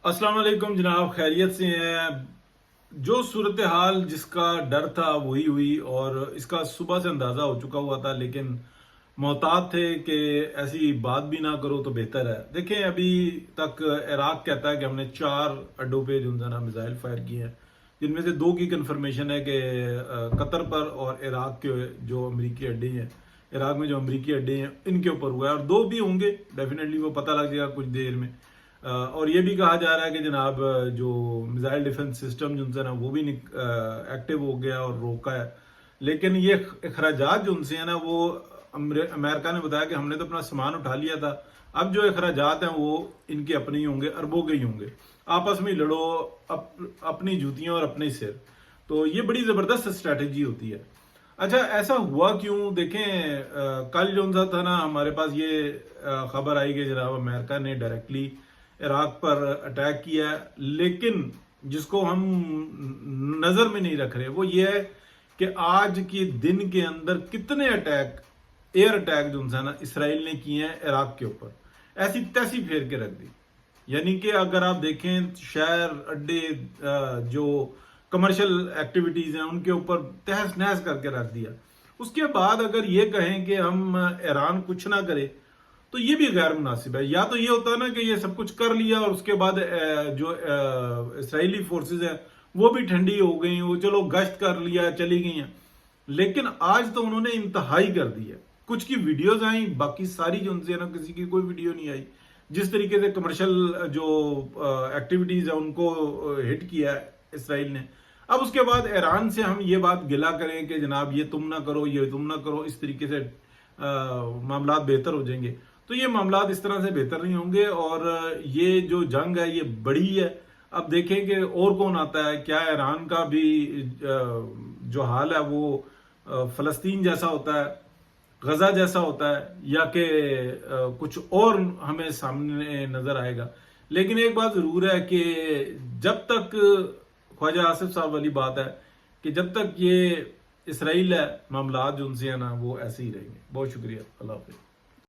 अस्सलाम वालेकुम जनाब, खैरियत से हैं। जो सूरत हाल जिसका डर था वही हुई और इसका सुबह से अंदाज़ा हो चुका हुआ था, लेकिन मोहतात थे कि ऐसी बात भी ना करो तो बेहतर है। देखें, अभी तक इराक कहता है कि हमने 4 अड्डों पे जो है ना मिसाइल फायर किए हैं, जिनमें से 2 की कंफर्मेशन है कि कतर पर और इराक के जो अमरीकी अड्डे हैं, इराक में जो अमरीकी अड्डे हैं इनके ऊपर हुआ है, और 2 भी होंगे डेफिनेटली, वो पता लग जाएगा कुछ देर में। और ये भी कहा जा रहा है कि जनाब जो मिसाइल डिफेंस सिस्टम जो है ना वो भी एक्टिव हो गया और रोका है। लेकिन ये अखराजात जो उनसे है ना वो अमेरिका ने बताया कि हमने तो अपना सामान उठा लिया था, अब जो अखराजात हैं वो इनके अपने ही होंगे, अरबों के ही होंगे। आपस में लड़ो, अपनी जूतियां और अपने सिर। तो ये बड़ी ज़बरदस्त स्ट्रैटेजी होती है। अच्छा, ऐसा हुआ क्यों? देखें, कल जो सा था ना हमारे पास ये खबर आई कि जनाब अमेरिका ने डायरेक्टली इराक पर अटैक किया है, लेकिन जिसको हम नजर में नहीं रख रहे वो ये है कि आज के दिन के अंदर कितने अटैक, एयर अटैक जो है ना इसराइल ने किए हैं इराक के ऊपर, ऐसी तैसी फेर के रख दी। यानी कि अगर आप देखें, शहर अड्डे, जो कमर्शियल एक्टिविटीज हैं उनके ऊपर तहस नहस करके रख दिया। उसके बाद अगर ये कहें कि हम ईरान कुछ ना करे तो ये भी गैर मुनासिब है। या तो ये होता है ना कि ये सब कुछ कर लिया और उसके बाद जो इसराइली फोर्सेस हैं वो भी ठंडी हो गई, वो चलो गश्त कर लिया, चली गई हैं। लेकिन आज तो उन्होंने इंतहाई कर दी है। कुछ की वीडियोज आई, बाकी सारी जो उनसे ना किसी की कोई वीडियो नहीं आई। जिस तरीके से कमर्शियल जो एक्टिविटीज है उनको हिट किया है इसराइल ने। अब उसके बाद ईरान से हम ये बात गिला करें कि जनाब ये तुम ना करो, ये तुम ना करो, इस तरीके से मामला बेहतर हो जाएंगे, तो ये मामला इस तरह से बेहतर नहीं होंगे। और ये जो जंग है ये बड़ी है। अब देखें कि और कौन आता है। क्या ईरान का भी जो हाल है वो फलस्तीन जैसा होता है, गजा जैसा होता है, या कि कुछ और हमें सामने नजर आएगा? लेकिन एक बात जरूर है कि जब तक ख्वाजा आसिफ साहब वाली बात है कि जब तक ये इसराइल है, मामला जो उनसे है ना वो ऐसे ही रहेंगे। बहुत शुक्रिया, अल्लाह हाफिज।